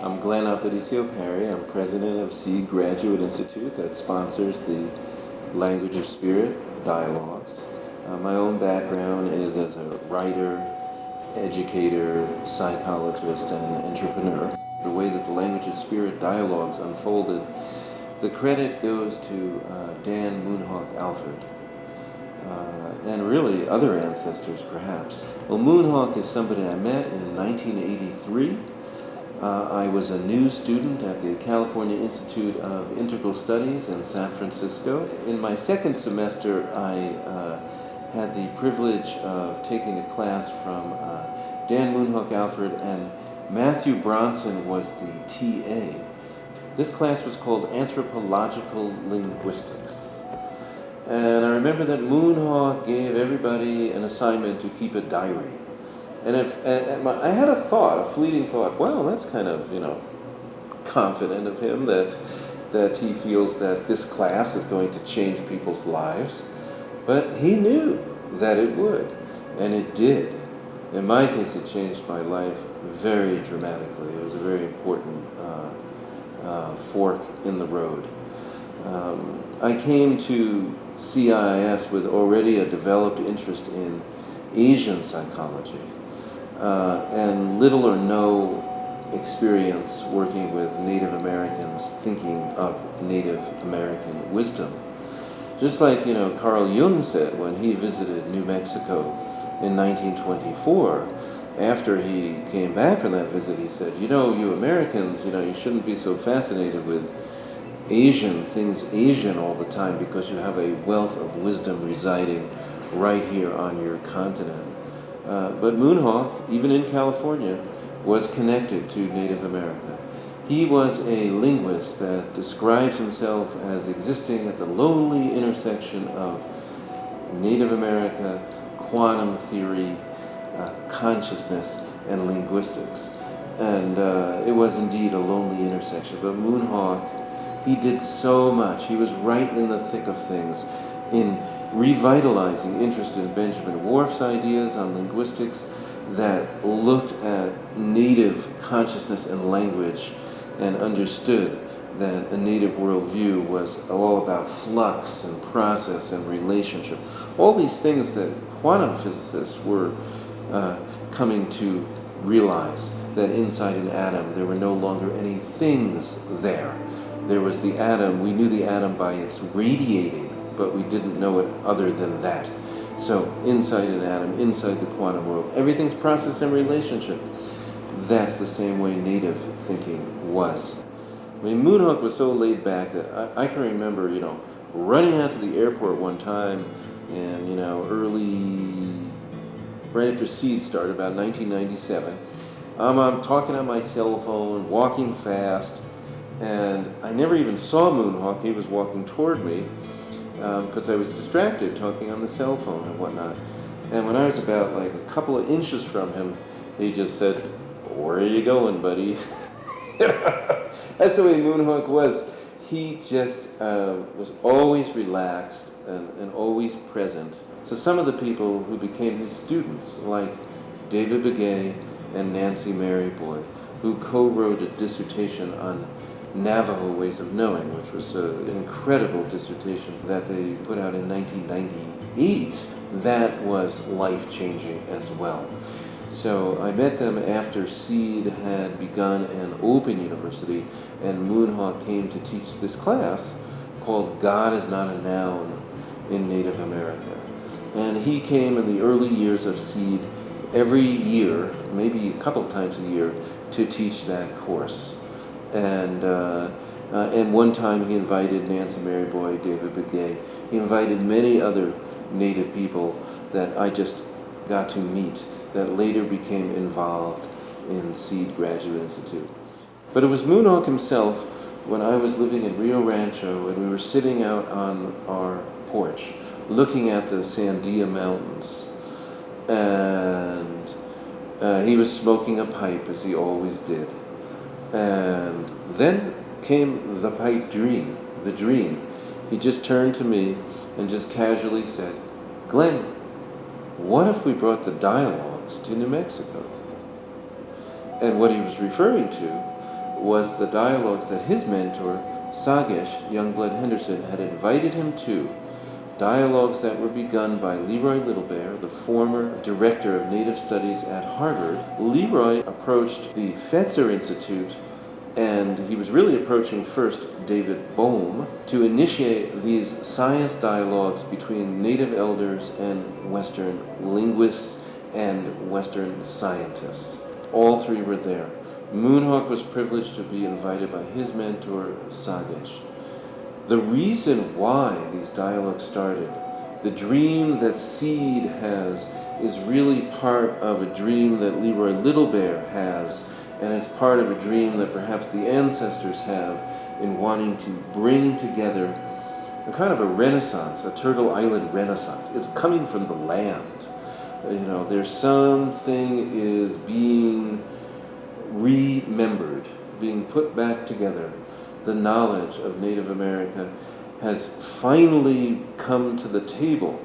I'm Glenn Aparicio Perry. I'm president of Seed Graduate Institute that sponsors the Language of Spirit dialogues. My own background is as a writer, educator, psychologist, and entrepreneur. The way that the Language of Spirit dialogues unfolded, the credit goes to Dan Moonhawk Alford. And really other ancestors perhaps. Well, Moonhawk is somebody I met in 1983. I was a new student at the California Institute of Integral Studies in San Francisco. In my second semester, I had the privilege of taking a class from Dan Moonhawk Alford, and Matthew Bronson was the TA. This class was called Anthropological Linguistics. And I remember that Moonhawk gave everybody an assignment to keep a diary. And I had a fleeting thought, well, that's kind of, confident of him that he feels that this class is going to change people's lives. But he knew that it would, and it did. In my case, it changed my life very dramatically. It was a very important fork in the road. I came to CIIS with already a developed interest in Asian psychology and little or no experience working with Native Americans thinking of Native American wisdom. Just like, Carl Jung said when he visited New Mexico in 1924, after he came back from that visit, he said, you Americans, you shouldn't be so fascinated with things Asian all the time because you have a wealth of wisdom residing right here on your continent. But Moonhawk, even in California, was connected to Native America. He was a linguist that describes himself as existing at the lonely intersection of Native America, quantum theory, consciousness, and linguistics. And it was indeed a lonely intersection. But Moonhawk, he did so much. He was right in the thick of things in revitalizing interest in Benjamin Whorf's ideas on linguistics that looked at native consciousness and language and understood that a native worldview was all about flux and process and relationship. All these things that quantum physicists were coming to realize, that inside an atom there were no longer any things there. There was the atom. We knew the atom by its radiating, but we didn't know it other than that. So inside an atom, inside the quantum world, everything's process and relationship. That's the same way native thinking was. I mean, Moonhawk was so laid back that I can remember, running out to the airport one time and, right after Seed started, about 1997. I'm talking on my cell phone, walking fast, and I never even saw Moonhawk. He was walking toward me because I was distracted talking on the cell phone and whatnot. And when I was about a couple of inches from him, he just said, "Where are you going, buddy?" That's the way Moonhawk was. He just was always relaxed and always present. So some of the people who became his students, like David Begay and Nancy Maryboy, who co-wrote a dissertation on Navajo ways of knowing, which was an incredible dissertation that they put out in 1998. That was life-changing as well. So I met them after Seed had begun an open university, and Moonhawk came to teach this class called God is Not a Noun in Native America. And he came in the early years of Seed every year, maybe a couple times a year, to teach that course. And one time he invited Nancy Maryboy, David Begay. He invited many other Native people that I just got to meet that later became involved in Seed Graduate Institute. But it was Moonhawk himself when I was living in Rio Rancho and we were sitting out on our porch looking at the Sandia Mountains. And he was smoking a pipe, as he always did. And then came the pipe dream, the dream. He just turned to me and just casually said, "Glenn, what if we brought the dialogues to New Mexico?" And what he was referring to was the dialogues that his mentor, Sagesh Youngblood Henderson, had invited him to. Dialogues that were begun by Leroy Littlebear, the former director of Native Studies at Harvard. Leroy approached the Fetzer Institute, and he was really approaching first David Bohm to initiate these science dialogues between Native elders and Western linguists and Western scientists. All three were there. Moonhawk was privileged to be invited by his mentor, Sagesh. The reason why these dialogues started, the dream that Seed has, is really part of a dream that Leroy Littlebear has, and it's part of a dream that perhaps the ancestors have in wanting to bring together a kind of a renaissance, a Turtle Island renaissance. It's coming from the land. There's something is being remembered, being put back together. The knowledge of Native America has finally come to the table.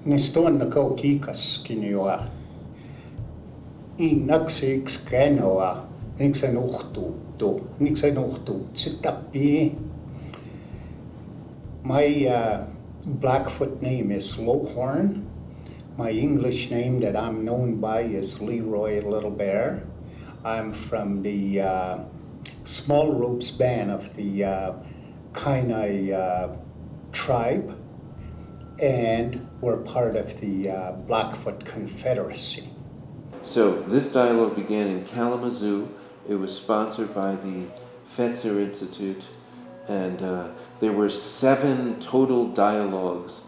Nistoan na kau kikas kinioa. Inaksix kanoa. Niksan uchtu do. Niksan uchtu tsitapi. My Blackfoot name is Lowhorn. My English name that I'm known by is Leroy Littlebear. I'm from the Small Ropes Band of the Kainai tribe, and we're part of the Blackfoot Confederacy. So this dialogue began in Kalamazoo. It was sponsored by the Fetzer Institute, and there were 7 total dialogues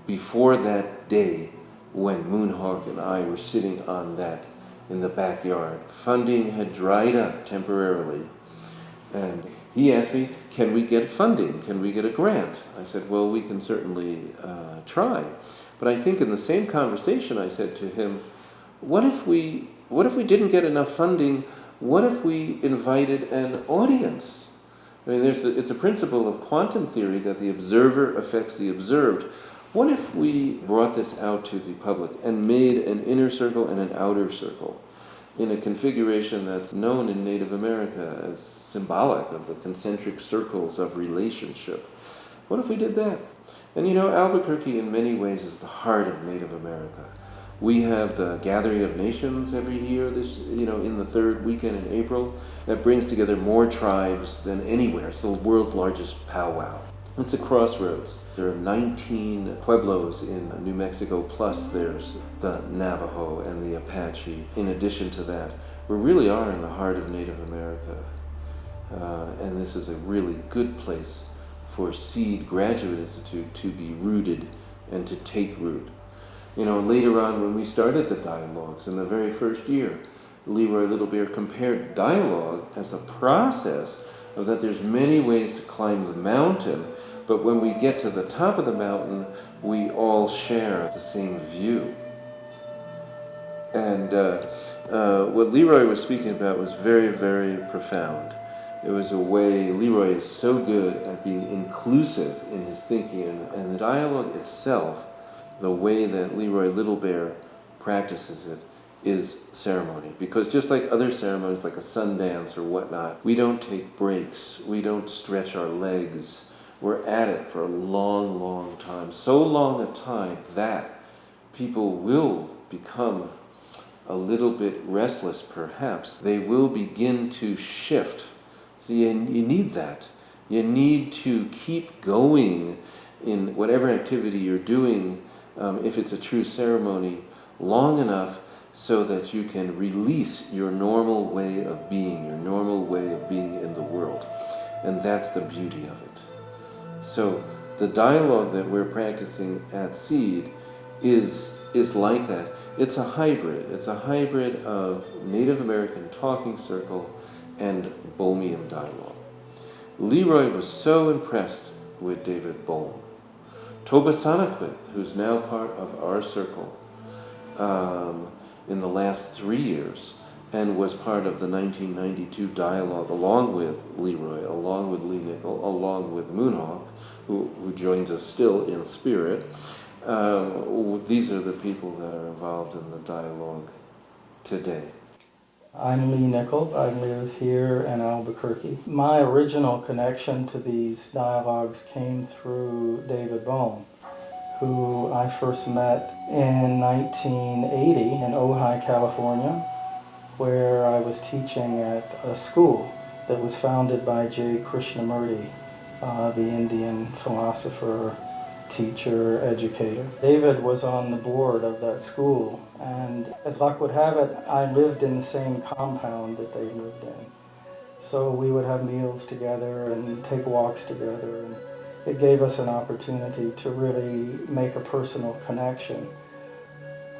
before that day when Moonhawk and I were sitting on that in the backyard. Funding had dried up temporarily, and he asked me, can we get funding? Can we get a grant? I said, well, we can certainly try. But I think in the same conversation I said to him, what if we didn't get enough funding? What if we invited an audience? I mean, it's a principle of quantum theory that the observer affects the observed. What if we brought this out to the public and made an inner circle and an outer circle in a configuration that's known in Native America as symbolic of the concentric circles of relationship? What if we did that? And Albuquerque in many ways is the heart of Native America. We have the Gathering of Nations every year, in the 3rd weekend in April, that brings together more tribes than anywhere. It's the world's largest powwow. It's a crossroads. There are 19 pueblos in New Mexico, plus there's the Navajo and the Apache. In addition to that, we really are in the heart of Native America. And this is a really good place for Seed Graduate Institute to be rooted and to take root. Later on when we started the dialogues in the very first year, Leroy Littlebear compared dialogue as a process of that there's many ways to climb the mountain, but when we get to the top of the mountain, we all share the same view. And what Leroy was speaking about was very, very profound. It was a way, Leroy is so good at being inclusive in his thinking, and the dialogue itself, the way that Leroy Littlebear practices it, is ceremony. Because just like other ceremonies, like a Sundance or whatnot, we don't take breaks, we don't stretch our legs. We're at it for a long, long time. So long a time that people will become a little bit restless, perhaps. They will begin to shift. So you need that. You need to keep going in whatever activity you're doing, if it's a true ceremony, long enough so that you can release your normal way of being, in the world. And that's the beauty of it. So the dialogue that we're practicing at Seed is like that. It's a hybrid. It's a hybrid of Native American talking circle and Bohemian dialogue. Leroy was so impressed with David Bohm. Toba Sanaquit, who's now part of our circle, in the last 3 years, and was part of the 1992 dialogue along with Leroy, along with Lee Nickel, along with Moonhawk, who joins us still in spirit. These are the people that are involved in the dialogue today. I'm Lee Nickel. I live here in Albuquerque. My original connection to these dialogues came through David Bohm, who I first met in 1980 in Ojai, California, where I was teaching at a school that was founded by J. Krishnamurti, the Indian philosopher, teacher, educator. David was on the board of that school, and as luck would have it, I lived in the same compound that they lived in. So we would have meals together and take walks together, and it gave us an opportunity to really make a personal connection.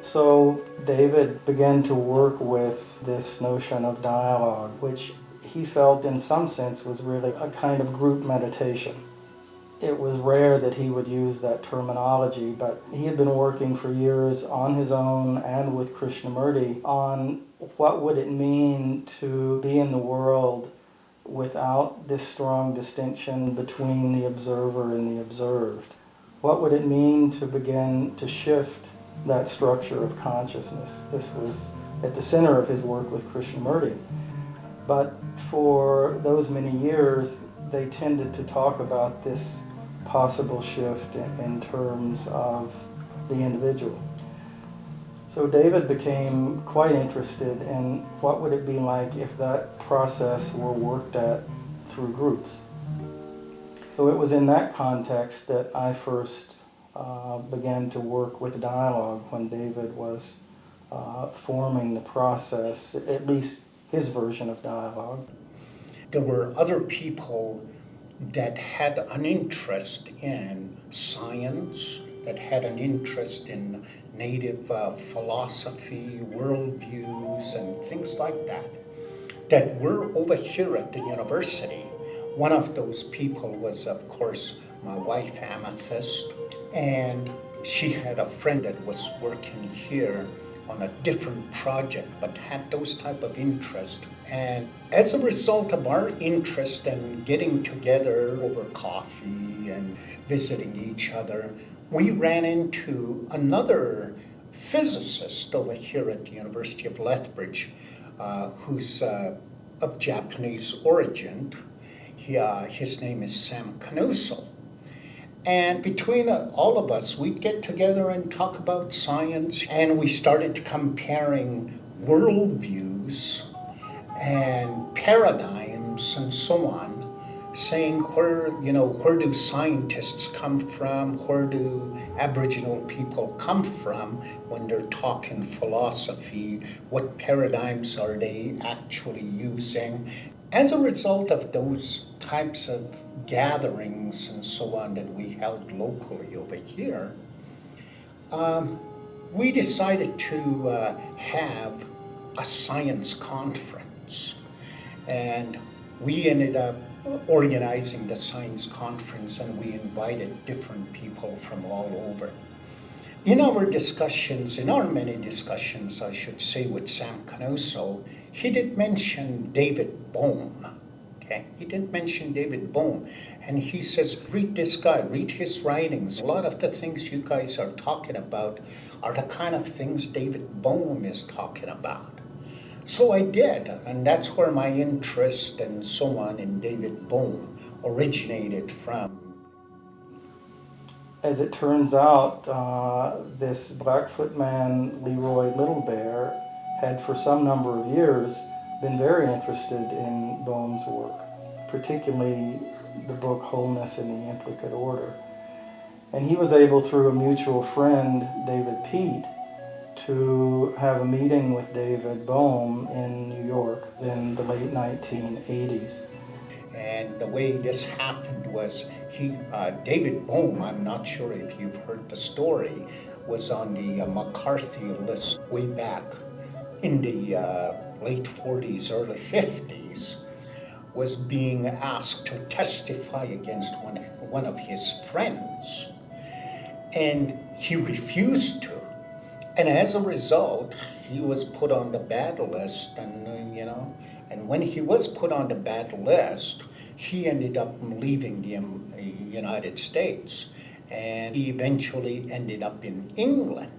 So David began to work with this notion of dialogue, which he felt in some sense was really a kind of group meditation. It was rare that he would use that terminology, but he had been working for years on his own and with Krishnamurti on what would it mean to be in the world without this strong distinction between the observer and the observed. What would it mean to begin to shift that structure of consciousness? This was at the center of his work with Krishnamurti. But for those many years, they tended to talk about this possible shift in terms of the individual. So David became quite interested in what would it be like if that process were worked at through groups. So it was in that context that I first began to work with dialogue when David was forming the process, at least his version of dialogue. There were other people that had an interest in science, that had an interest in native philosophy, worldviews, and things like that, that were over here at the university. One of those people was, of course, my wife, Amethyst, and she had a friend that was working here on a different project, but had those type of interest. And as a result of our interest in getting together over coffee and visiting each other, we ran into another physicist over here at the University of Lethbridge, who's of Japanese origin. His name is Sam Canuso. And between all of us, we'd get together and talk about science, and we started comparing worldviews and paradigms and so on, saying where do scientists come from, where do Aboriginal people come from when they're talking philosophy, what paradigms are they actually using. As a result of those types of gatherings and so on that we held locally over here, we decided to have a science conference. And we ended up organizing the science conference, and we invited different people from all over. In our many discussions, I should say, with Sam Canuso, he did mention David Bohm. Okay? He did mention David Bohm. And he says, read this guy, read his writings. A lot of the things you guys are talking about are the kind of things David Bohm is talking about. So I did, and that's where my interest and so on in David Bohm originated from. As it turns out, this Blackfoot man, Leroy Little Bear, had for some number of years been very interested in Bohm's work, particularly the book Wholeness in the Implicate Order. And he was able, through a mutual friend, David Pete, to have a meeting with David Bohm in New York in the late 1980s. And the way this happened was David Bohm, I'm not sure if you've heard the story, was on the McCarthy list way back in the late 40s, early 50s, was being asked to testify against one of his friends. And he refused to. And as a result, he was put on the bad list, and when he was put on the bad list, he ended up leaving the United States, and he eventually ended up in England,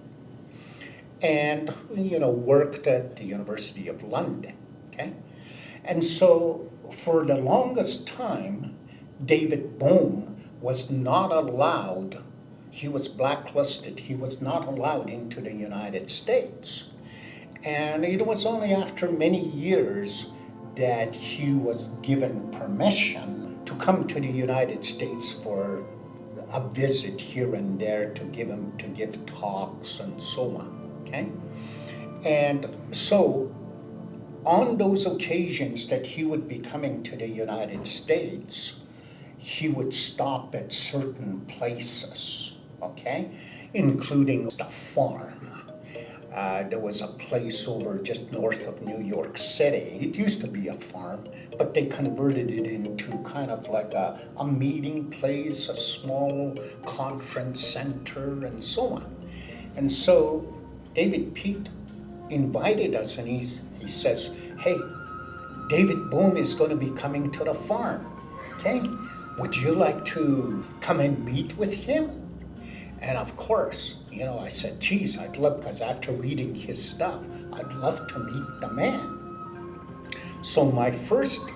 and worked at the University of London. okay? And so for the longest time, David Bohm was not allowed, he was blacklisted, he was not allowed into the United States. And it was only after many years that he was given permission to come to the United States for a visit here and there to give talks and so on, okay? And so on those occasions that he would be coming to the United States, he would stop at certain places, okay, including the farm. There was a place over just north of New York City. It used to be a farm, but they converted it into kind of like a meeting place, a small conference center, and so on. And so David Pete invited us, and he says, hey, David Bohm is going to be coming to the farm, okay? Would you like to come and meet with him? And of course, I said, geez, I'd love, because after reading his stuff, I'd love to meet the man. So my first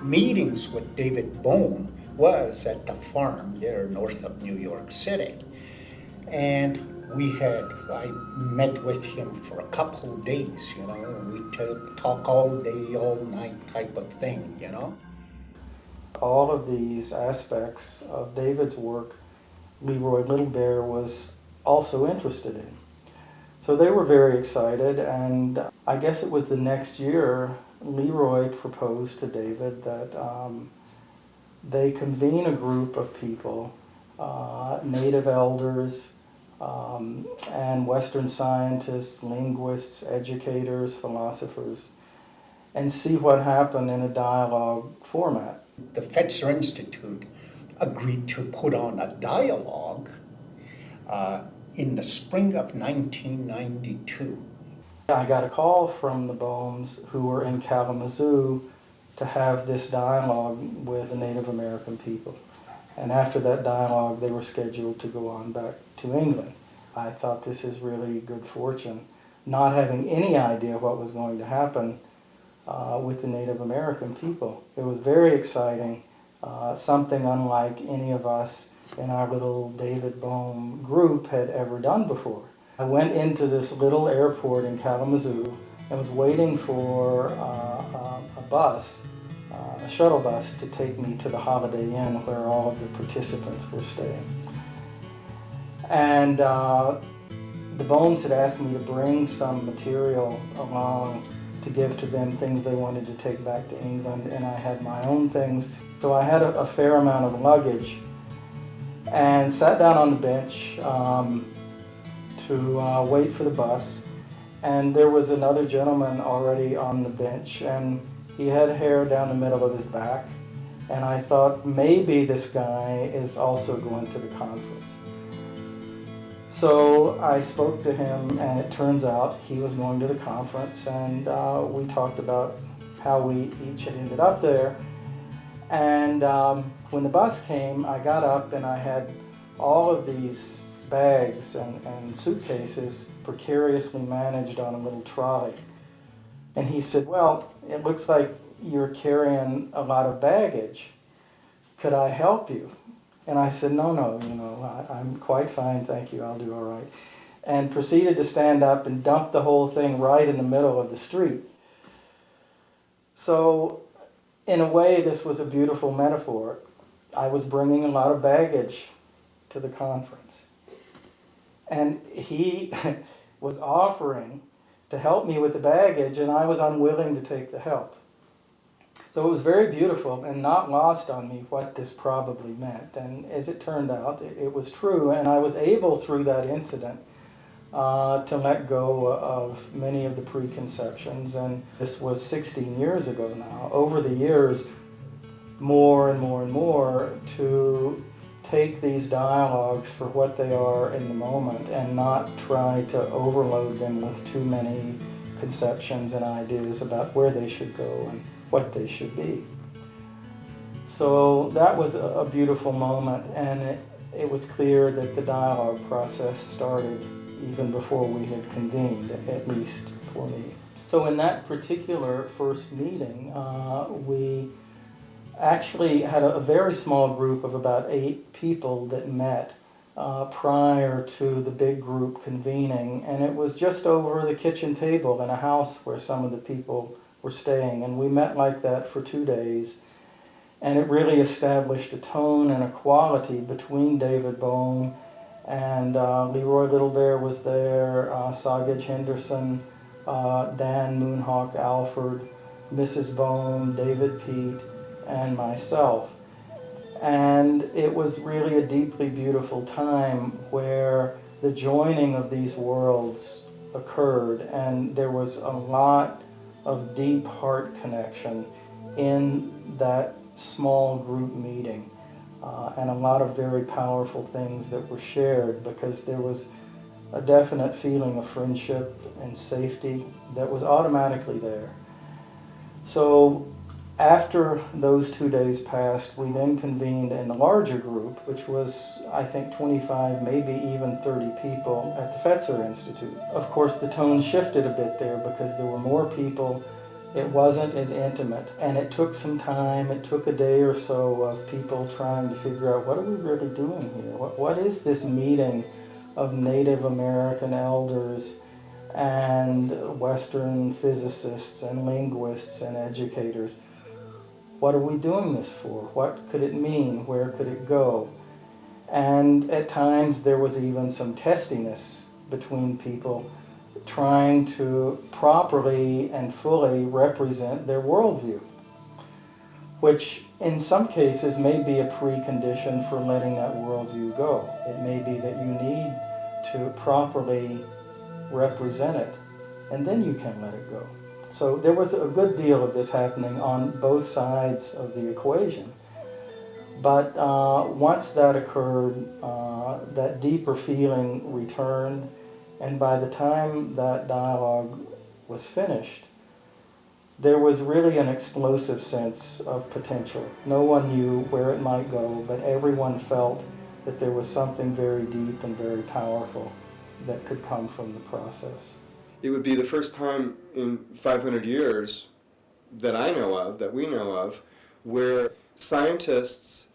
meetings with David Bohm was at the farm there north of New York City. And I met with him for a couple of days, we talk all day, all night type of thing, All of these aspects of David's work, Leroy Little Bear was also interested in. So they were very excited, and I guess it was the next year Leroy proposed to David that they convene a group of people, native elders, and Western scientists, linguists, educators, philosophers, and see what happened in a dialogue format. The Fetzer Institute agreed to put on a dialogue in the spring of 1992. I got a call from the Bohms who were in Kalamazoo to have this dialogue with the Native American people. And after that dialogue, they were scheduled to go on back to England. I thought, this is really good fortune, not having any idea what was going to happen with the Native American people. It was very exciting, something unlike any of us in our little David Bohm group had ever done before. I went into this little airport in Kalamazoo and was waiting for a bus, a shuttle bus, to take me to the Holiday Inn where all of the participants were staying. And the Bohms had asked me to bring some material along to give to them, things they wanted to take back to England, and I had my own things. So I had a fair amount of luggage and sat down on the bench to wait for the bus. And there was another gentleman already on the bench, and he had hair down the middle of his back. And I thought, maybe this guy is also going to the conference. So I spoke to him, and it turns out he was going to the conference, and we talked about how we each had ended up there. And when the bus came, I got up and I had all of these bags and suitcases precariously managed on a little trolley. And he said, well, it looks like you're carrying a lot of baggage. Could I help you? And I said, no, I'm quite fine, thank you, I'll do all right. And proceeded to stand up and dump the whole thing right in the middle of the street. So, in a way, this was a beautiful metaphor. I was bringing a lot of baggage to the conference. And he was offering to help me with the baggage, and I was unwilling to take the help. So it was very beautiful and not lost on me what this probably meant. And as it turned out, it was true, and I was able through that incident to let go of many of the preconceptions. And this was 16 years ago now. Over the years, more and more and more, to take these dialogues for what they are in the moment and not try to overload them with too many conceptions and ideas about where they should go and what they should be. So that was a beautiful moment, and it was clear that the dialogue process started even before we had convened, at least for me. So in that particular first meeting, we actually had a very small group of about 8 people that met prior to the big group convening, and it was just over the kitchen table in a house where some of the people were staying, and we met like that for 2 days, and it really established a tone and a quality between David Bohm and Leroy Little Bear was there, Sagage Henderson, Dan Moonhawk Alford, Mrs. Bohm, David Pete, and myself. And it was really a deeply beautiful time where the joining of these worlds occurred, and there was a lot of deep heart connection in that small group meeting, and a lot of very powerful things that were shared, because there was a definite feeling of friendship and safety that was automatically there. So after those 2 days passed, we then convened in a larger group, which was, I think, 25, maybe even 30 people at the Fetzer Institute. Of course, the tone shifted a bit there because there were more people. It wasn't as intimate, and it took some time. It took a day or so of people trying to figure out, what are we really doing here? What is this meeting of Native American elders and Western physicists and linguists and educators? What are we doing this for? What could it mean? Where could it go? And at times there was even some testiness between people trying to properly and fully represent their worldview, which in some cases may be a precondition for letting that worldview go. It may be that you need to properly represent it, and then you can let it go. So there was a good deal of this happening on both sides of the equation. But once that occurred, that deeper feeling returned, and by the time that dialogue was finished, there was really an explosive sense of potential. No one knew where it might go, but everyone felt that there was something very deep and very powerful that could come from the process. It would be the first time in 500 years that I know of, that we know of, where scientists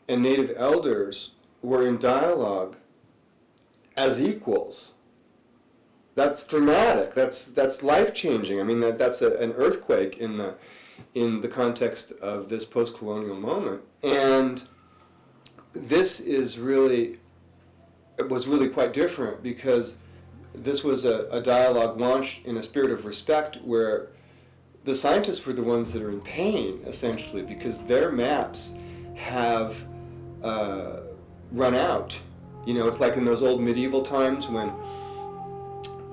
and native elders were in dialogue as equals. That's dramatic. That's life-changing. I mean, that's an earthquake in the context of this post-colonial moment. And this was really quite different, because this was a dialogue launched in a spirit of respect, where the scientists were the ones that are in pain, essentially, because their maps have run out. You know, it's like in those old medieval times when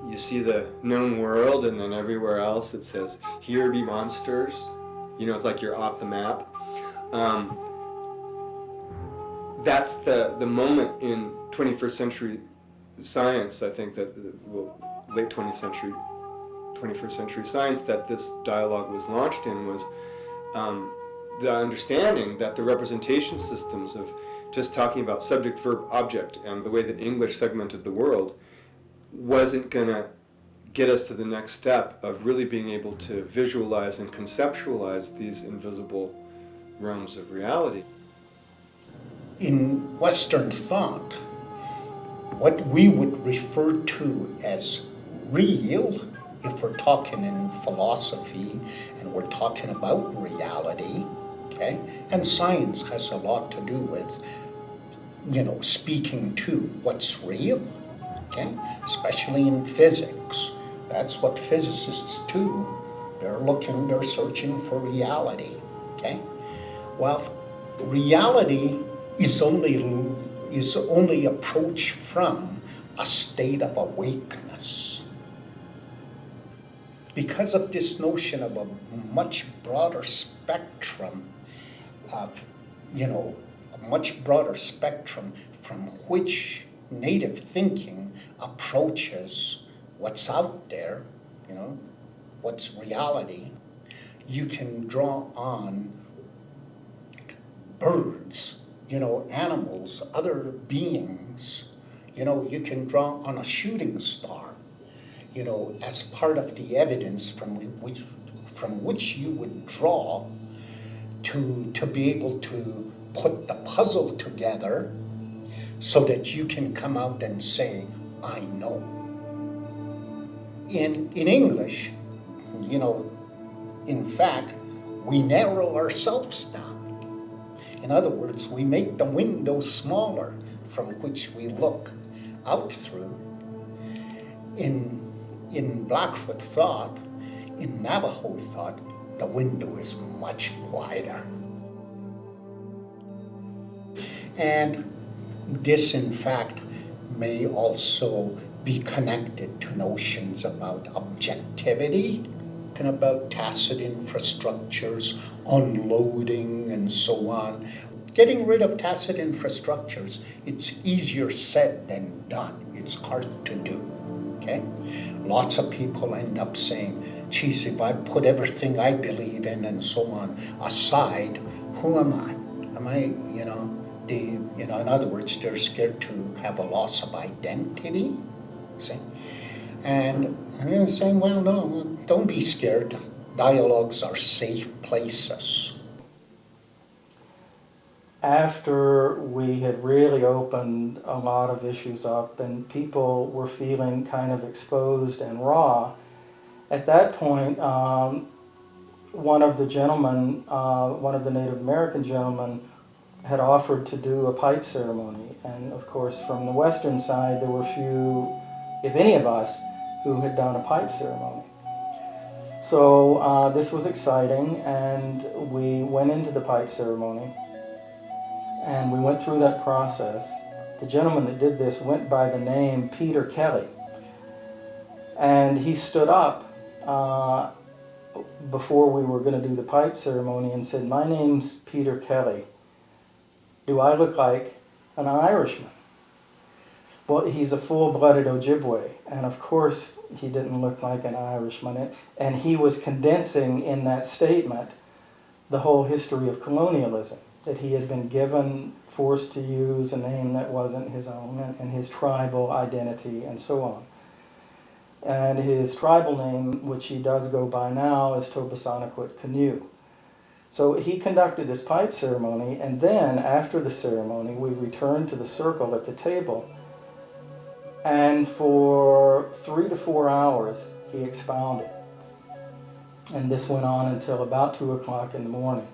you see the known world, and then everywhere else it says, "Here be monsters." You know, it's like you're off the map. That's the moment in 21st century science, I think, that late 20th century, 21st century science, that this dialogue was launched in, was the understanding that the representation systems of just talking about subject, verb, object, and the way that English segmented the world wasn't going to get us to the next step of really being able to visualize and conceptualize these invisible realms of reality. In Western thought, what we would refer to as real, if we're talking in philosophy and we're talking about reality, okay, and science has a lot to do with, speaking to what's real, okay, especially in physics. That's what physicists do. They're searching for reality, okay? Well, reality is only approached from a state of awakeness. Because of this notion of a much broader spectrum from which native thinking approaches what's out there, what's reality, you can draw on birds, animals, other beings. You can draw on a shooting star. as part of the evidence from which you would draw to be able to put the puzzle together so that you can come out and say, I know. In English, in fact, we narrow ourselves down. In other words, we make the window smaller from which we look out through. In Blackfoot thought, in Navajo thought, the window is much wider. And this, in fact, may also be connected to notions about objectivity and about tacit infrastructures, unloading, and so on. Getting rid of tacit infrastructures, it's easier said than done. It's hard to do, okay? Lots of people end up saying, geez, if I put everything I believe in and so on aside, who am I? Am I, in other words, they're scared to have a loss of identity, see? And I'm saying, well, no, don't be scared. Dialogues are safe places. After we had really opened a lot of issues up and people were feeling kind of exposed and raw, at that point, one of the Native American gentlemen had offered to do a pipe ceremony. And of course, from the western side, there were few, if any of us, who had done a pipe ceremony. So this was exciting, and we went into the pipe ceremony, and we went through that process. The gentleman that did this went by the name Peter Kelly, and he stood up before we were going to do the pipe ceremony and said, "My name's Peter Kelly. Do I look like an Irishman?" Well, he's a full-blooded Ojibwe, and of course he didn't look like an Irishman. And he was condensing in that statement the whole history of colonialism, that he had been forced to use a name that wasn't his own, and his tribal identity, and so on. And his tribal name, which he does go by now, is Tobassanaquit Canoe. So he conducted this pipe ceremony, and then after the ceremony, we returned to the circle at the table. And for 3 to 4 hours, he expounded. And this went on until about 2 o'clock in the morning.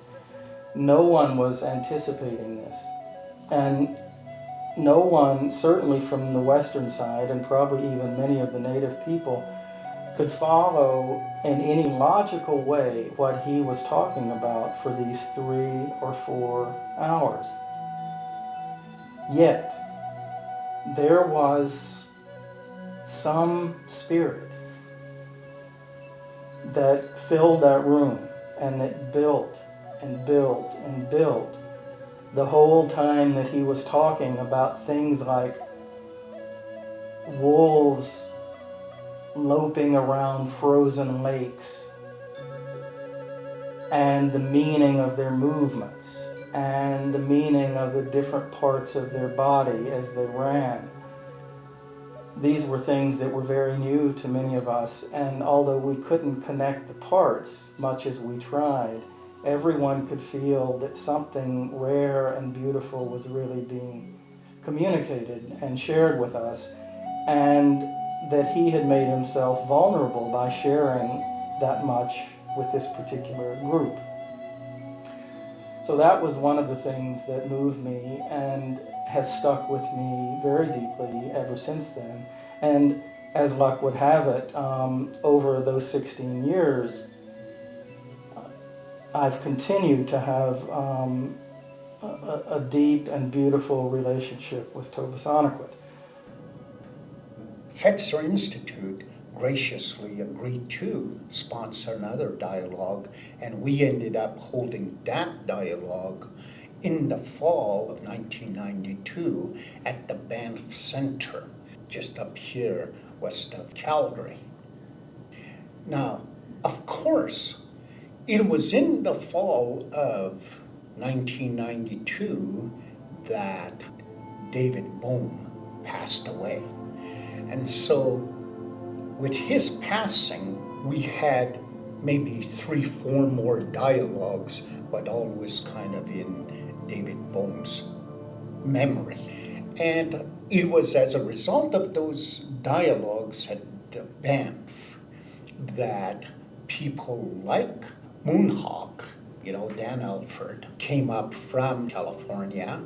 No one was anticipating this. And no one, certainly from the western side, and probably even many of the native people, could follow in any logical way what he was talking about for these 3 or 4 hours. Yet, there was some spirit that filled that room, and that built and built and built the whole time that he was talking about things like wolves loping around frozen lakes and the meaning of their movements and the meaning of the different parts of their body as they ran. These were things that were very new to many of us, and although we couldn't connect the parts much as we tried, everyone could feel that something rare and beautiful was really being communicated and shared with us, and that he had made himself vulnerable by sharing that much with this particular group. So that was one of the things that moved me and has stuck with me very deeply ever since then. And as luck would have it, over those 16 years, I've continued to have a deep and beautiful relationship with Tobassanaquit. Fetzer Institute graciously agreed to sponsor another dialogue, and we ended up holding that dialogue in the fall of 1992 at the Banff Center, just up here west of Calgary. Now, of course, it was in the fall of 1992 that David Bohm passed away. And so With his passing, we had maybe 3-4 more dialogues, but always kind of in David Bohm's memory. And it was as a result of those dialogues at the Banff that people like Moonhawk, Dan Alford, came up from California.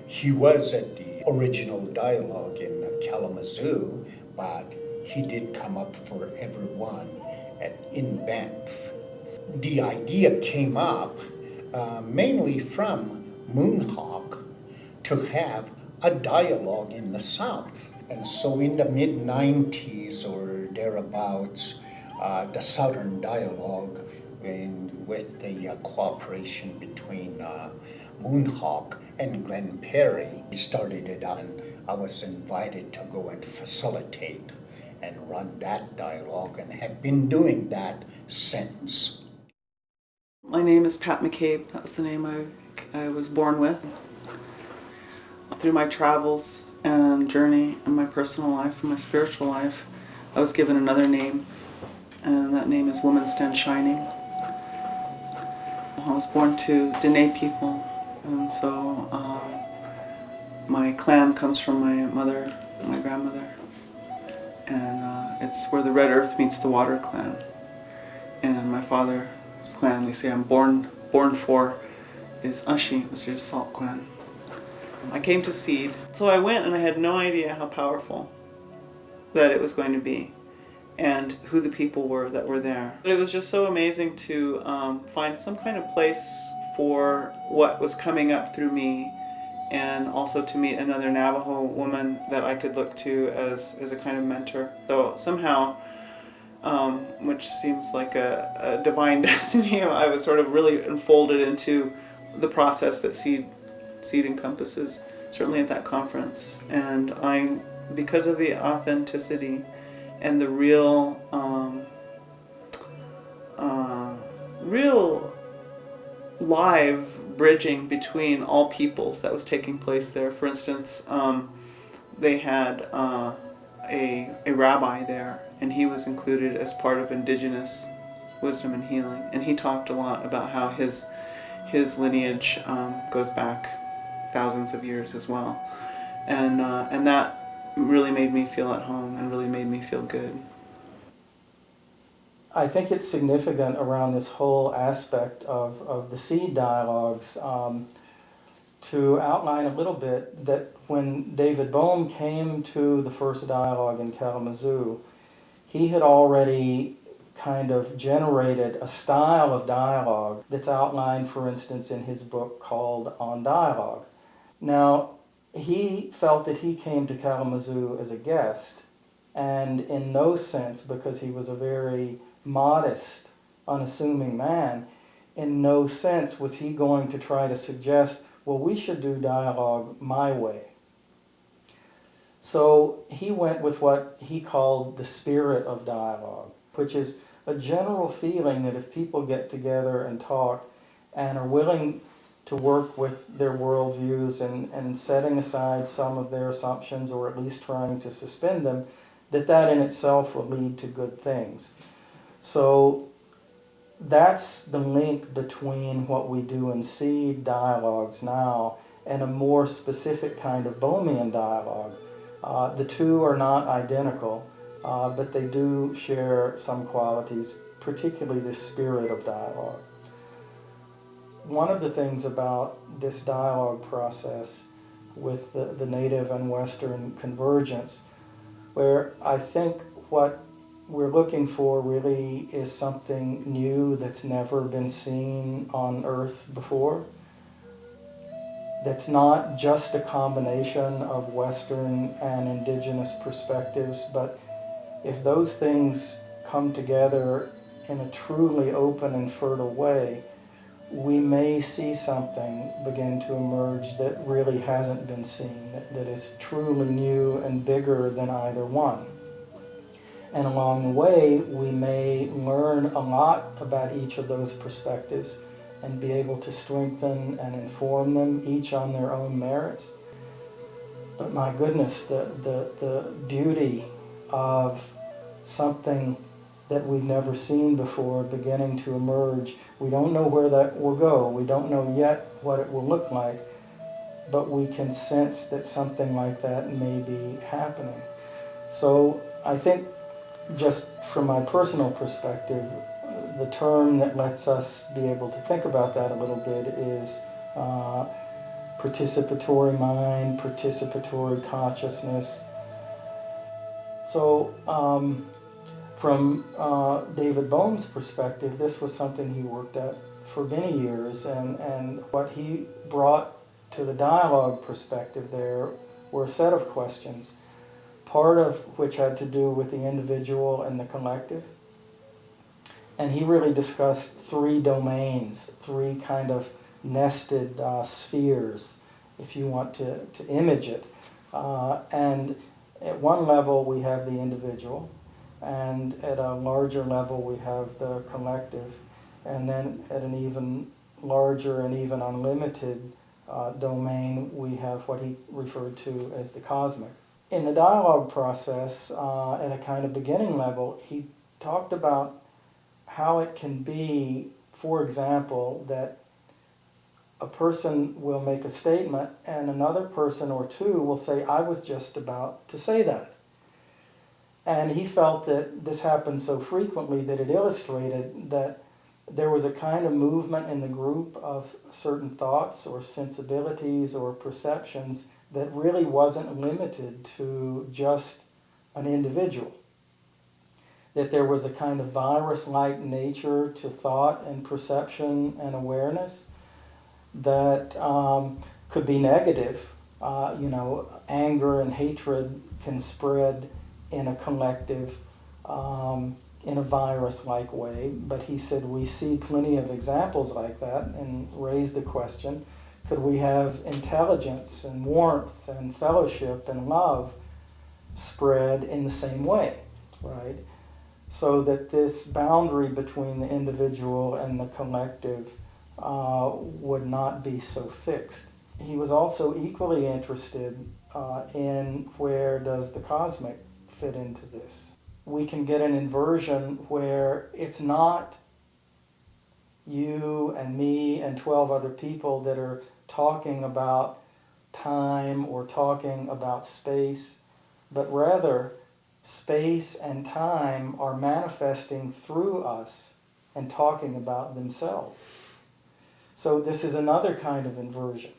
He was at the original dialogue in Kalamazoo, but he did come up for everyone in Banff. The idea came up mainly from Moonhawk to have a dialogue in the South. And so in the mid-90s or thereabouts, the Southern Dialogue, with the cooperation between Moonhawk and Glenn Perry, started it out, and I was invited to go and facilitate and run that dialogue, and have been doing that since. My name is Pat McCabe. That was the name I was born with. Through my travels and journey in my personal life and my spiritual life, I was given another name, and that name is Woman Stand Shining. I was born to Dene people, and so my clan comes from my mother and my grandmother, and it's where the Red Earth meets the Water clan. And my father's clan, they say I'm born for, is Ashi, which is Salt clan. I came to Seed, so I went and I had no idea how powerful that it was going to be and who the people were that were there. But it was just so amazing to find some kind of place for what was coming up through me, and also to meet another Navajo woman that I could look to as a kind of mentor. So somehow, which seems like a divine destiny, I was sort of really enfolded into the process that Seed encompasses, certainly at that conference. And because of the authenticity and the real live bridging between all peoples that was taking place there. For instance, they had a rabbi there, and he was included as part of Indigenous wisdom and healing, and he talked a lot about how his lineage goes back thousands of years as well, and that really made me feel at home and really made me feel good. I think it's significant around this whole aspect of the Seed dialogues to outline a little bit that when David Bohm came to the first dialogue in Kalamazoo, he had already kind of generated a style of dialogue that's outlined, for instance, in his book called On Dialogue. Now, he felt that he came to Kalamazoo as a guest, and in no sense, because he was a very modest, unassuming man, in no sense was he going to try to suggest, well, we should do dialogue my way. So he went with what he called the spirit of dialogue, which is a general feeling that if people get together and talk and are willing to work with their worldviews and setting aside some of their assumptions, or at least trying to suspend them, that in itself will lead to good things. So that's the link between what we do in Seed dialogues now and a more specific kind of Bohmian dialogue. The two are not identical, but they do share some qualities, particularly the spirit of dialogue. One of the things about this dialogue process with the Native and Western convergence, where I think what we're looking for really is something new that's never been seen on Earth before, that's not just a combination of Western and Indigenous perspectives, but if those things come together in a truly open and fertile way, we may see something begin to emerge that really hasn't been seen, that is truly new and bigger than either one. And along the way, we may learn a lot about each of those perspectives and be able to strengthen and inform them, each on their own merits. But my goodness, the beauty of something that we've never seen before beginning to emerge. We don't know where that will go. We don't know yet what it will look like, but we can sense that something like that may be happening. So I think, just from my personal perspective, the term that lets us be able to think about that a little bit is participatory mind, participatory consciousness. So from David Bohm's perspective, this was something he worked at for many years, and what he brought to the dialogue perspective there were a set of questions, part of which had to do with the individual and the collective. And he really discussed three domains, three kind of nested spheres, if you want to image it. And at one level we have the individual, and at a larger level we have the collective, and then at an even larger and even unlimited domain we have what he referred to as the cosmic. In the dialogue process, at a kind of beginning level, he talked about how it can be, for example, that a person will make a statement and another person or two will say, "I was just about to say that." And he felt that this happened so frequently that it illustrated that there was a kind of movement in the group of certain thoughts or sensibilities or perceptions that really wasn't limited to just an individual. That there was a kind of virus-like nature to thought and perception and awareness that could be negative. Anger and hatred can spread in a collective, in a virus-like way. But he said we see plenty of examples like that, and raised the question, could we have intelligence and warmth and fellowship and love spread in the same way, right? So that this boundary between the individual and the collective would not be so fixed. He was also equally interested in where does the cosmic fit into this. We can get an inversion where it's not you and me and 12 other people that are talking about time or talking about space, but rather space and time are manifesting through us and talking about themselves. So this is another kind of inversion.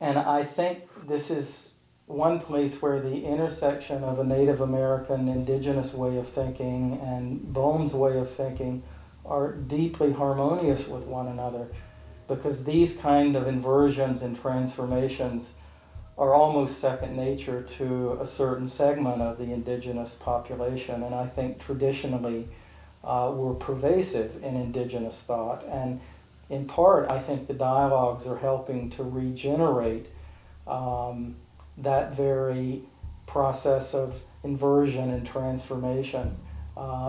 And I think this is one place where the intersection of a Native American indigenous way of thinking and Bohm's way of thinking are deeply harmonious with one another, because these kind of inversions and transformations are almost second nature to a certain segment of the indigenous population, and I think traditionally were pervasive in indigenous thought. And in part, I think the dialogues are helping to regenerate that very process of inversion and transformation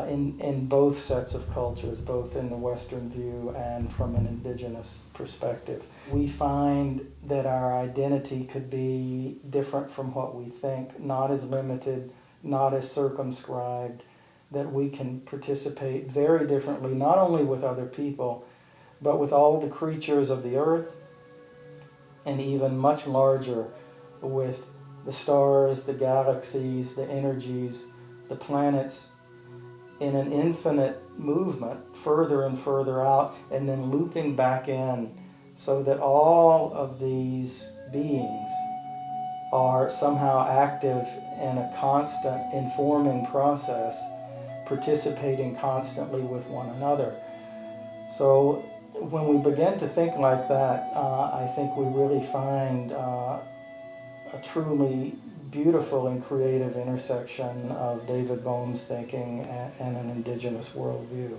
in both sets of cultures, both in the Western view and from an indigenous perspective. We find that our identity could be different from what we think, not as limited, not as circumscribed, that we can participate very differently, not only with other people, but with all the creatures of the earth, and even much larger with the stars, the galaxies, the energies, the planets, in an infinite movement, further and further out, and then looping back in, so that all of these beings are somehow active in a constant informing process, participating constantly with one another. So when we begin to think like that, I think we really find a truly beautiful and creative intersection of David Bohm's thinking and an indigenous worldview.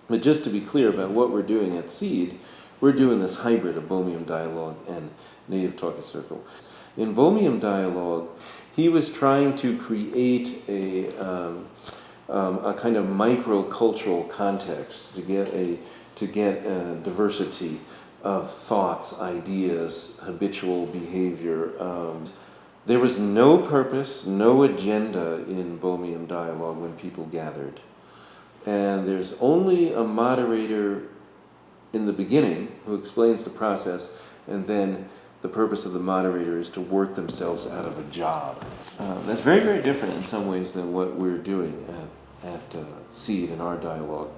But just to be clear about what we're doing at SEED, we're doing this hybrid of Bohmian dialogue and Native Talking Circle. In Bohmian dialogue, he was trying to create a kind of microcultural context to get a diversity of thoughts, ideas, habitual behavior, There was no purpose, no agenda in Bohemian dialogue when people gathered. And there's only a moderator in the beginning who explains the process, and then the purpose of the moderator is to work themselves out of a job. That's very, very different in some ways than what we're doing at Seed in our dialogue.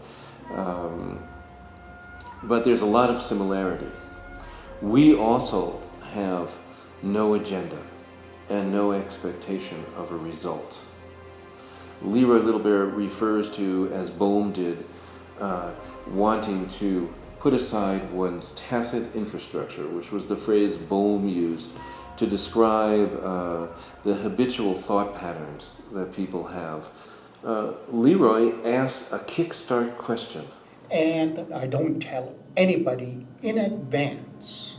But there's a lot of similarity. We also have no agenda and no expectation of a result. Leroy Little Bear refers to, as Bohm did, wanting to put aside one's tacit infrastructure, which was the phrase Bohm used to describe the habitual thought patterns that people have. Leroy asks a kickstart question. And I don't tell anybody in advance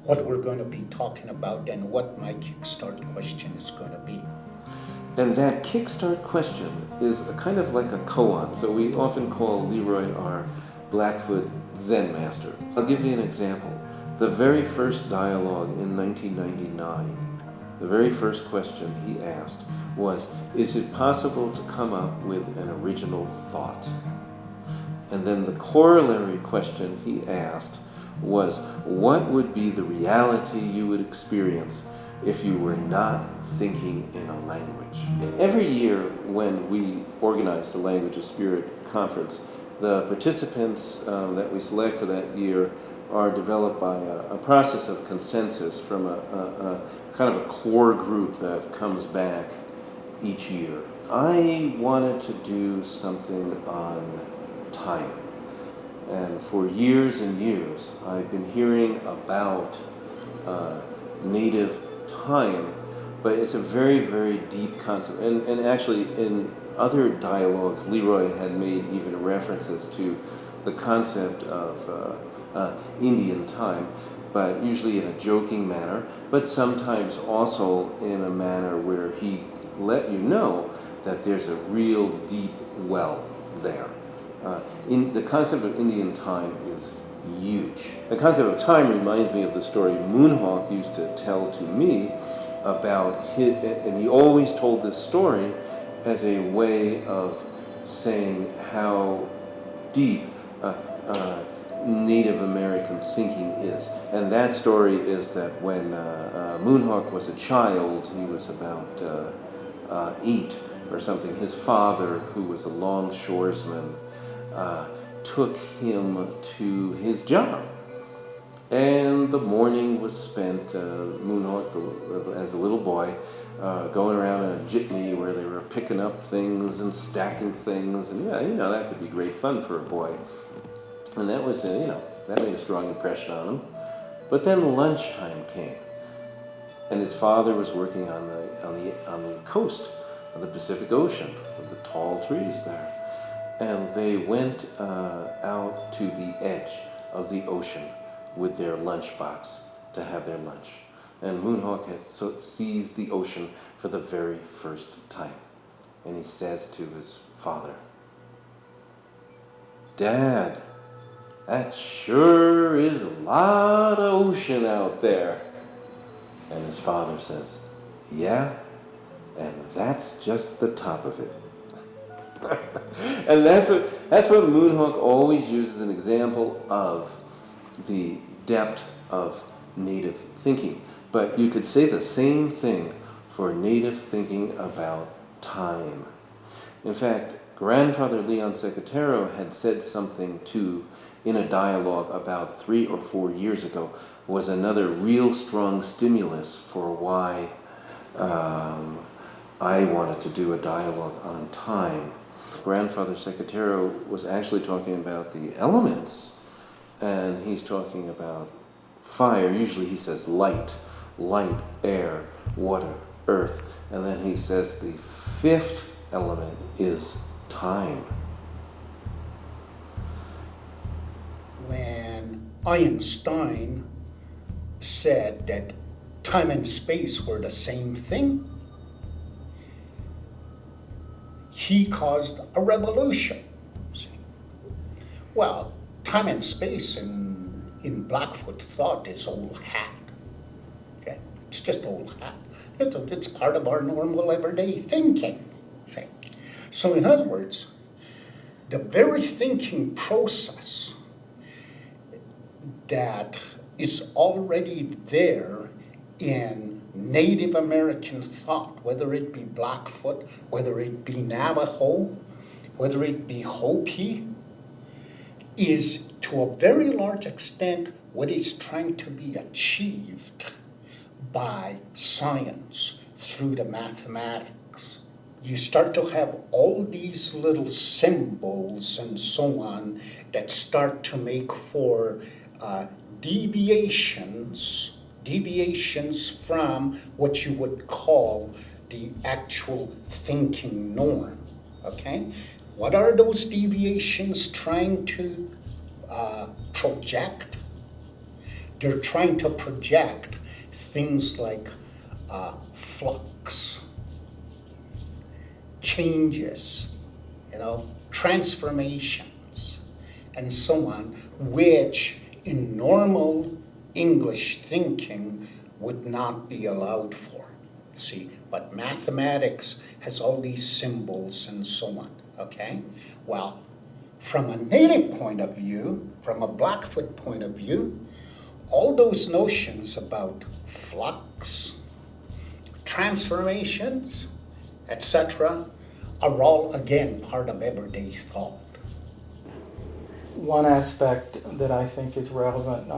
what we're going to be talking about and what my kickstart question is going to be. And that kickstart question is a kind of like a koan. So we often call Leroy our Blackfoot Zen master. I'll give you an example. The very first dialogue in 1999, the very first question he asked was, is it possible to come up with an original thought? And then the corollary question he asked was, what would be the reality you would experience if you were not thinking in a language? Every year when we organize the Language of Spirit conference, the participants that we select for that year are developed by a process of consensus from a kind of a core group that comes back each year. I wanted to do something on time. And for years and years, I've been hearing about native time, but it's a very, very deep concept. And actually, in other dialogues, Leroy had made even references to the concept of Indian time, but usually in a joking manner, but sometimes also in a manner where he let you know that there's a real deep well there. The concept of Indian time is huge. The concept of time reminds me of the story Moonhawk used to tell to me about his, and he always told this story as a way of saying how deep Native American thinking is. And that story is that when Moonhawk was a child, he was about 8 or something, his father, who was a longshoresman, took him to his job. And the morning was spent, Moonhawk, as a little boy, going around in a jitney where they were picking up things and stacking things. And yeah, that could be great fun for a boy. And that was, that made a strong impression on him. But then lunchtime came. And his father was working on the coast of the Pacific Ocean with the tall trees there. And they went out to the edge of the ocean with their lunchbox to have their lunch. And Moonhawk sees the ocean for the very first time. And he says to his father, "Dad, that sure is a lot of ocean out there." And his father says, "Yeah, and that's just the top of it." And that's what Moonhawk always uses as an example of the depth of native thinking. But you could say the same thing for native thinking about time. In fact, Grandfather Leon Secatero had said something too in a dialogue about 3 or 4 years ago, was another real strong stimulus for why I wanted to do a dialogue on time. Grandfather Secatero was actually talking about the elements, and he's talking about fire. Usually he says light, air, water, earth, and then he says the 5th element is time. When Einstein said that time and space were the same thing, he caused a revolution. Well, time and space in Blackfoot thought is old hat. Okay? It's just old hat. It's part of our normal everyday thinking. See? So in other words, the very thinking process that is already there in Native American thought, whether it be Blackfoot, whether it be Navajo, whether it be Hopi, is to a very large extent what is trying to be achieved by science through the mathematics. You start to have all these little symbols and so on that start to make for deviations from what you would call the actual thinking norm, okay? What are those deviations trying to project? They're trying to project things like flux, changes, transformations, and so on, which in normal English thinking would not be allowed for. See, but mathematics has all these symbols and so on, okay? Well, from a native point of view, from a Blackfoot point of view, all those notions about flux, transformations, etc., are all, again, part of everyday thought. One aspect that I think is relevant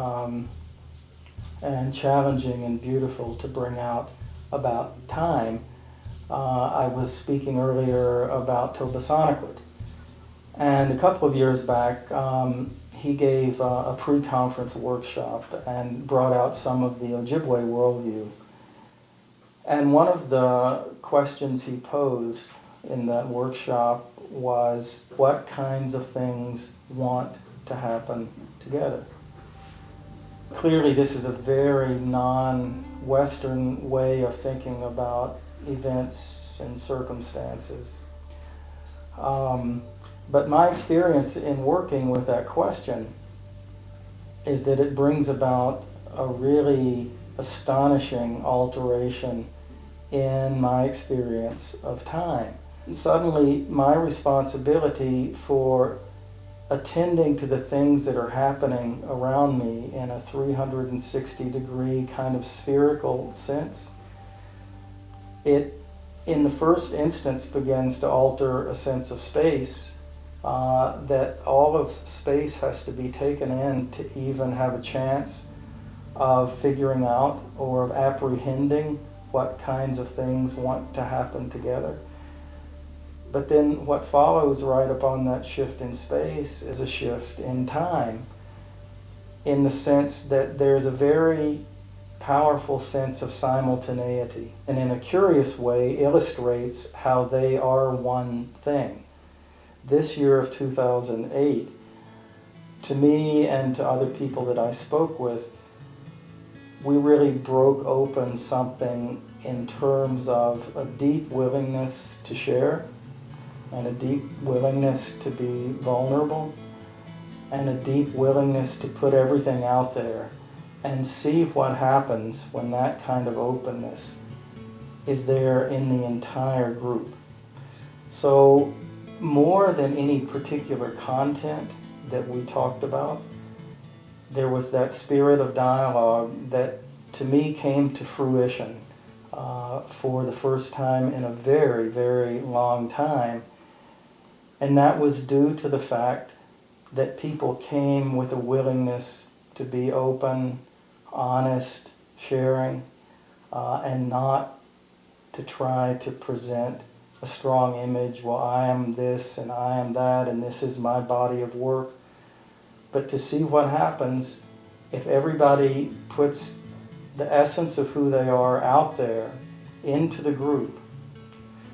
and challenging and beautiful to bring out about time, I was speaking earlier about Tobasanakut. And a couple of years back, he gave a pre-conference workshop and brought out some of the Ojibwe worldview. And one of the questions he posed in that workshop was, what kinds of things want to happen together? Clearly, this is a very non-Western way of thinking about events and circumstances. But my experience in working with that question is that it brings about a really astonishing alteration in my experience of time. Suddenly, my responsibility for attending to the things that are happening around me in a 360-degree kind of spherical sense, it, in the first instance, begins to alter a sense of space, that all of space has to be taken in to even have a chance of figuring out or of apprehending what kinds of things want to happen together. But then what follows right upon that shift in space is a shift in time, in the sense that there's a very powerful sense of simultaneity, and in a curious way illustrates how they are one thing. This year of 2008, to me and to other people that I spoke with, we really broke open something in terms of a deep willingness to share, and a deep willingness to be vulnerable, and a deep willingness to put everything out there and see what happens when that kind of openness is there in the entire group. So more than any particular content that we talked about, there was that spirit of dialogue that to me came to fruition for the first time in a very, very long time. And that was due to the fact that people came with a willingness to be open, honest, sharing, and not to try to present a strong image, well, I am this and I am that and this is my body of work. But to see what happens if everybody puts the essence of who they are out there into the group.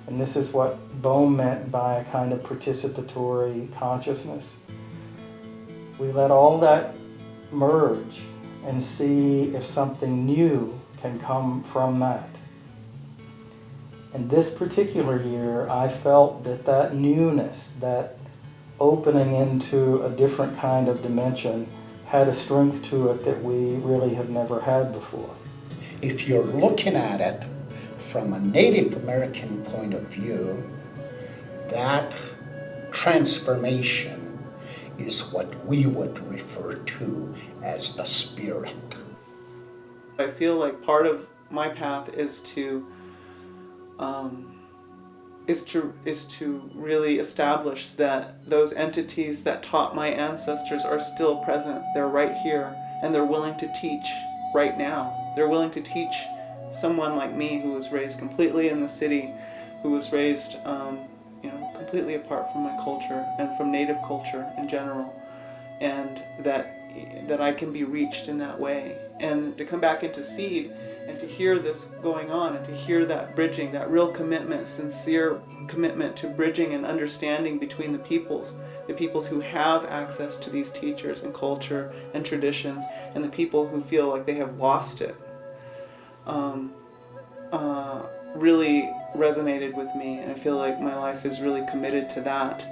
And this is what Bohm meant by a kind of participatory consciousness. We let all that merge and see if something new can come from that. And this particular year, I felt that newness, that opening into a different kind of dimension, had a strength to it that we really have never had before. If you're looking at it from a Native American point of view, that transformation is what we would refer to as the spirit. I feel like part of my path is to really establish that those entities that taught my ancestors are still present. They're right here, and they're willing to teach right now. They're willing to teach someone like me who was raised completely in the city, who was raised completely apart from my culture and from Native culture in general, and that I can be reached in that way. And to come back into seed and to hear this going on and to hear that bridging, that real commitment, sincere commitment to bridging and understanding between the peoples who have access to these teachers and culture and traditions, and the people who feel like they have lost it, really resonated with me. And I feel like my life is really committed to that.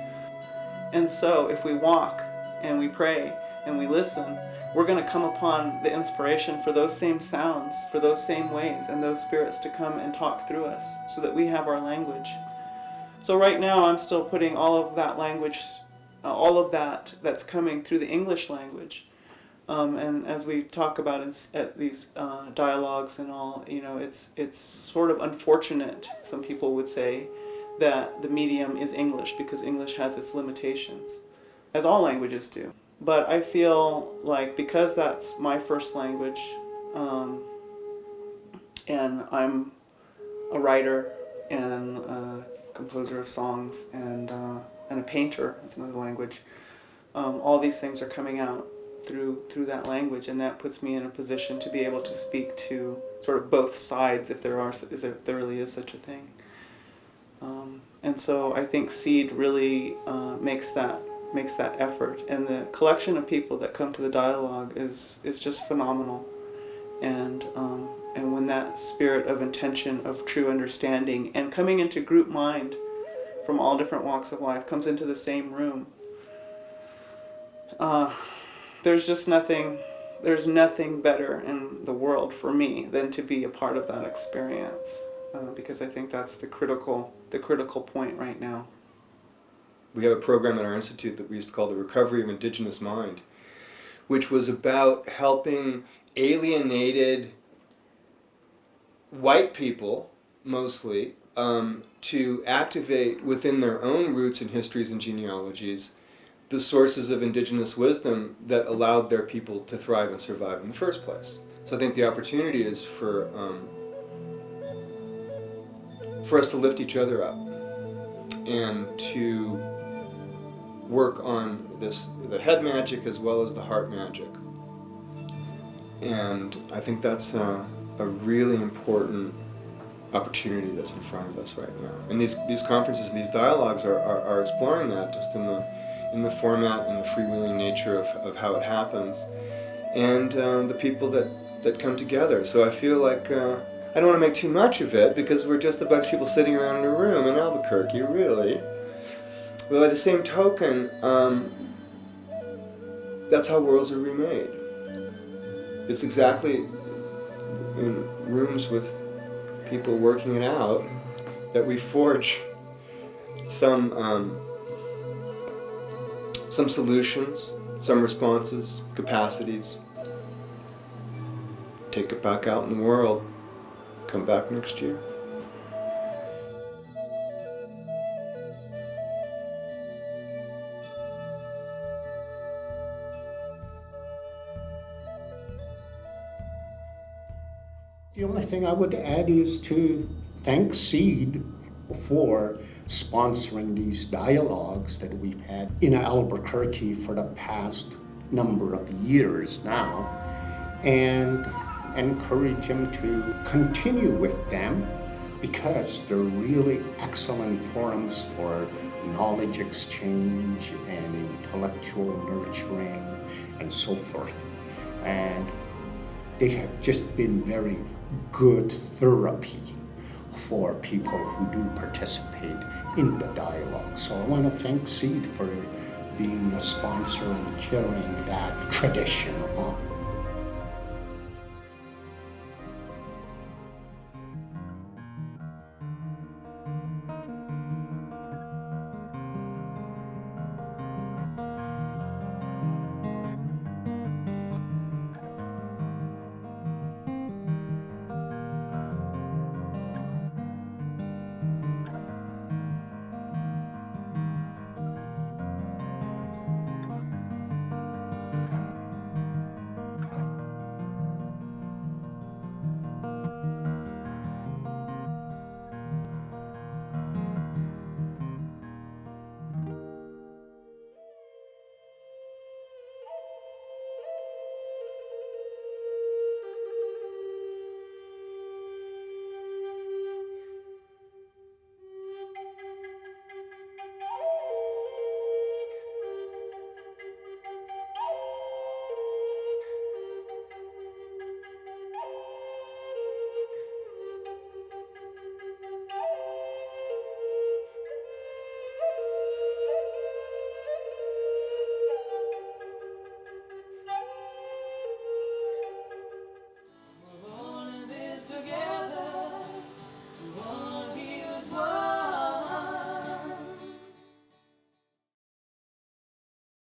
And so if we walk and we pray and we listen, we're going to come upon the inspiration for those same sounds, for those same ways, and those spirits to come and talk through us so that we have our language. So right now I'm still putting all of that language, all of that's coming through the English language. And as we talk about at these dialogues and all, it's sort of unfortunate, some people would say, that the medium is English because English has its limitations, as all languages do. But I feel like because that's my first language, and I'm a writer and a composer of songs and a painter is another language, all these things are coming out through that language, and that puts me in a position to be able to speak to sort of both sides, if there really is such a thing. And so I think seed really makes that effort, and the collection of people that come to the dialogue is just phenomenal. And when that spirit of intention, of true understanding, and coming into group mind from all different walks of life comes into the same room, there's nothing better in the world for me than to be a part of that experience, because I think that's the critical point right now. We have a program at our institute that we used to call the Recovery of Indigenous Mind, which was about helping alienated white people, mostly, to activate within their own roots and histories and genealogies the sources of indigenous wisdom that allowed their people to thrive and survive in the first place. So I think the opportunity is for us to lift each other up and to work on the head magic as well as the heart magic. And I think that's a really important opportunity that's in front of us right now. And these conferences and these dialogues are exploring that, just in the format and the freewheeling nature of how it happens, and the people that come together. So I feel like I don't want to make too much of it because we're just a bunch of people sitting around in a room in Albuquerque, really. But by the same token, that's how worlds are remade. It's exactly in rooms with people working it out that we forge some solutions, some responses, capacities. Take it back out in the world. Come back next year. The only thing I would add is to thank Seed for sponsoring these dialogues that we've had in Albuquerque for the past number of years now, and encourage him to continue with them because they're really excellent forums for knowledge exchange and intellectual nurturing and so forth. And they have just been very good therapy for people who do participate in the dialogue. So I want to thank Seed for being a sponsor and carrying that tradition on.